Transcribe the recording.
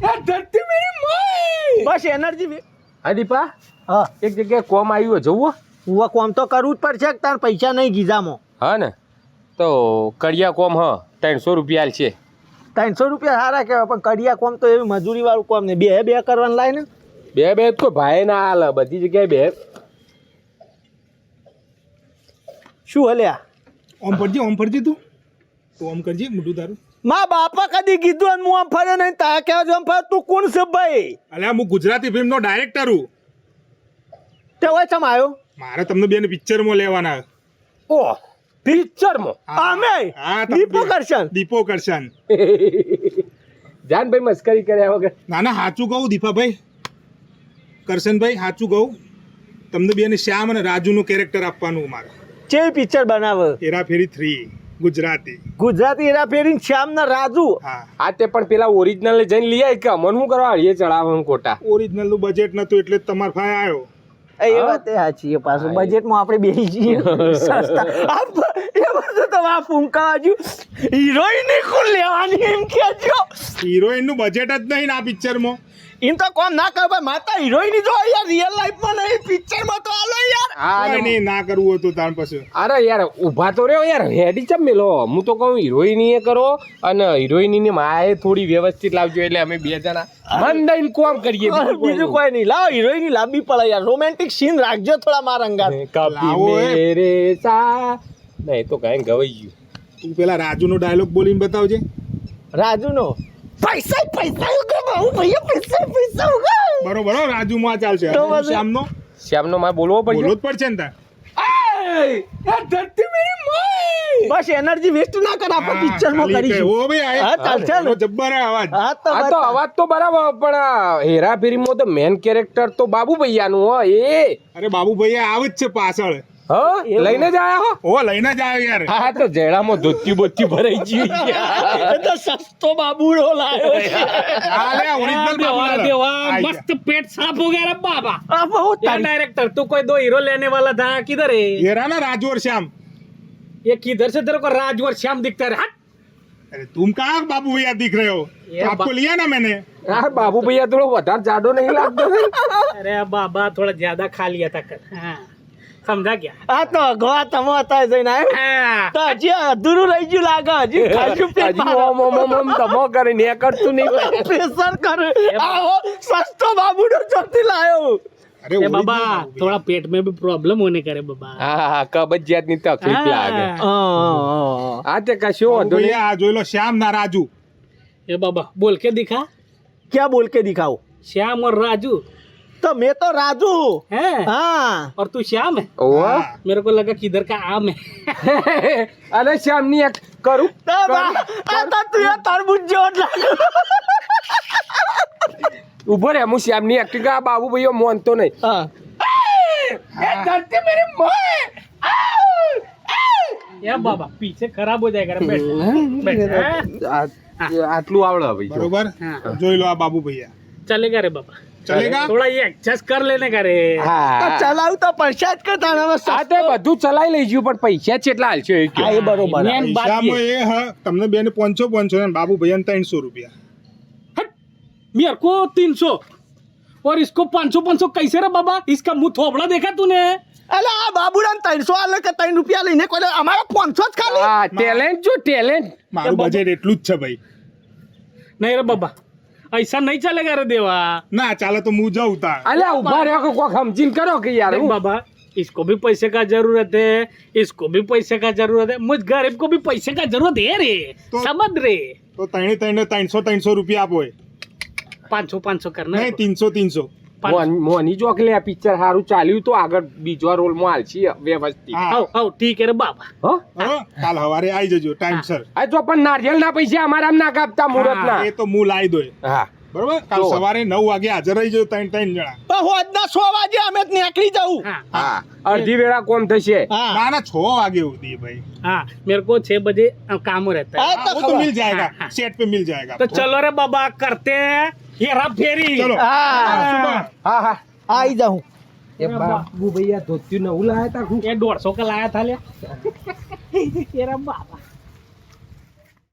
ધરતી મેરી my bus energy હા દીપા હા એક જગ્યાએ કોમ આવ્યું જવું હું કોમ તો કરવું જ પડશે તાર પૈસા નહીં ગીઝામાં હા ને તો કડિયા કોમ 300 રૂપિયા છે 300 રૂપિયા સારા કહેવાય પણ કડિયા કોમ તો એવી મજૂરી વાળું કોમ ને બે કરવાનું લાય ને બે તો ભાઈ ના હાલ બધી જગ્યાએ બે શું હલ્યા ઓમ ફરજી તું તો ઓમ કરજે મોઢું તારું મા બાપા કદી કીધું અને હું આમ ફર્યો નહીં તા કેવા જો આમ ફર્યો તું કોણ છે ભાઈ અલ્યા હું ગુજરાતી ફિલ્મનો ડાયરેક્ટર હું તે હોય ચમ આવ્યો મારે તમને બેને પિક્ચરમાં લેવાના ઓહ પિક્ચરમાં અમે હા દીપો કરશન જાન ભાઈ મસ્કરી કર્યા વગર ના સાચું કહું દીપાભાઈ કરશનભાઈ સાચું કહું તમને બેને શ્યામ અને રાજુનું કેરેક્ટર આપવાનું મારે કેવી પિક્ચર બનાવે હેરાફેરી 3 ગુજરાતી હેરાફેરી શ્યામ ના રાજુ હા આ તે પણ પેલા ઓરિજિનલ જઈને લઈ આવી કે અમન શું કરવા હળીએ ચડાવવાનું ખોટા ઓરિજિનલ નું બજેટ નતું એટલે જ તમાર પાસે આવ્યો એ વાત એ સાચી પાછું બજેટમાં આપણે બેસી જઈએ સસ્તા એ બધું તો આ ફૂંકા હજુ હિરોઈન કોણ લેવાની એમ કેજો હિરોઈન નું બજેટ જ નહીં ને આ પિક્ચરમાં એમ તો કોમ ના કર ભાઈ માતા હિરોઈન જો યાર રિયલ લાઈફમાં નહીં પિક્ચરમાં તો આલો યાર કોઈ નહીં ના કરવું હતું તાર પછી અરે યાર ઊભા તો રહ્યો યાર હેડી ચમ મેલો હું તો કહું હિરોઈન એ કરો અને હિરોઈન ની માએ થોડી વ્યવસ્થિત લાવજો એટલે અમે બે જણા મન દઈને કોમ કરીએ બીજું કોઈ નહીં લાવો હિરોઈન ની લાંબી પડે યાર રોમેન્ટિક સીન રાખજો થોડા મારા અંગાત કાપી મેરે સા નહીં તો કાંઈ ગવાઈ ગયું તું પેલા રાજુનો ડાયલોગ બોલીને બતાવજે રાજુનો પૈસા ઉગા ભૈયા પૈસા ઉગા બરોબર રાજુમાં ચાલશે શ્યામનો મારે બોલવો પડશે બોલવો જ પડશે ને તાર ધરતી મેરી માય બસ એનર્જી વેસ્ટ ના કર આપણે પિક્ચરમાં કરીશું ઓ ભાઈ હા ચાલશે ને જબ્બર અવાજ હા આ તો અવાજ તો બરાબર પણ હેરાફેરીમાં તો મેન કેરેક્ટર તો બાબુ ભૈયાનું હો એ અરે બાબુ ભૈયા આવે જ છે પાછળ લઈને જ આયા હો લઈને જ આવ્યો યાર હા તો જેડામાં ધોતી બોતી ભરાઈ ગઈ એ તો સસ્તો બાબુડો લાયો છે આલે ઓરિજિનલ देवा मस्त पेट साफ हो गया रे बाबा આ બહુ क्या डायरेक्टर तू कोई दो हीरो लेने वाला था किधर है ये रहा ना राजू और श्याम ये किधर से तेरे को राजू और श्याम दिखता है हट अरे तुम कहाँ बाबू भैया दिख रहे हो आपको लिया ना मैंने यार बाबू भैया थोड़ा વધારે જાડો નહીં લાગતો अरे बाबा थोड़ा ज्यादा खा लिया था कल हाँ समझा क्या આ તો ગોવા તમો હતા જઈને આવ્યો हाँ તો હજી અધૂરું રહી ગયું લાગે હજી ખાલી પેટ ઓમ તમો કરી ને કરતું નહીં પ્રેશર કરે આવો સસ્તો બાબુડો ચોથી લાયો अरे ए बाबा थोड़ा पेट में भी प्रॉब्लम होने करे बाबा હા કબજિયાત ની તકલીફ લાગે हाँ। આ તે કશો વાંધો નહીં भैया जो लो श्याम ना राजू ए बाबा बोल के दिखा क्या बोल के दिखाओ श्याम और राजू तो मैं तो राजू है हाँ और तू श्याम है ઓવા मेरे को लगा किधर का आम है અરે શ્યામ ની એક કરું તો આ તો તું એ તરબૂચ જેવો જ લાગે ઉભો રે હું શ્યામ ની એક્ટિંગ આ બાબુ ભાઈઓ મોનતો નહીં હા ધરતી મેરી મોય या बाबा पीछे खराब हो जाएगा रे बैठ बैठ हाँ? આટલું આવડે ભાઈ बरोबर हाँ। जो लो आ बाबू भैया चलेगा रे बाबा चलेगा थोड़ा ये एडजस्ट कर लेने का रे તો હા ચલાવ તો પૈસા જ કરતા હવે આ તે બધું ચલાઈ લઈશું પણ પૈસા કેટલા હાલશો એ હા કયો એ બરોબર मेन बात श्याम ये ये हाँ तुमने बेने 500 ने बाबू भैया ने 300 रुपया मेरे को 300 और इसको 500 कैसे रे बाबा इसका मुंह थोबड़ा देखा तूने અલે આ બાબુડા 300 આલે કે 3 રૂપિયા લઈને કોઈ અમારો 500 જ ખાલી હા ટેલેન્ટ જો ટેલેન્ટ મારું બજેટ એટલું જ છે ભાઈ नहीं रे बाबा ऐसा नहीं चलेगा रे देवा ના ચાલે તો હું જાઉં તાર અલ્યા ઉભા રહ્યો કે કોક સમજીને કરો કે યાર देख बाबा इसको भी पैसे का जरूरत है इसको भी पैसे का जरूरत है मुझ गरीब को भी पैसे का जरूरत है रे तो- समझ रे તો તણે તણે 300 રૂપિયા આપો 500 करना है નહીં 300 મોની જોક લે પિક્ચર સારું ચાલ્યું તો આગળ બીજો રોલમાં હાલશી વ્યવસ્થિત હા आओ आओ ठीक है रे बाबा હો હા કાલ સવારે આવી જજો ટાઈમસર આ જો પણ નારિયેળના પૈસા અમારા ના કાપતા મુહૂર્તના એ તો હું લાવી દો હા બરોબર કાલ તો. સવારે 9 વાગે હાજર રહી જજો 3 જણા પણ હોજના 100 વાગે અમે જ નીકળી જાઉં हाँ હા અડધી વેળા કોમ થશે હા ના ના 6 વાગે સુધી ભાઈ हाँ मेरे को 6 बजे काम रहता है हाँ, हाँ, वो तो मिल जाएगा हाँ, हाँ। सेट पे मिल जाएगा तो चलो रे बाबा करते हैं हेरा फेरी चलो હા सुबह હા હા આવી જાઉં એ બાબુ ભૈયા ધોત્યું નવું લાયા તા ये 150 का लाया था ले तेरा बाबा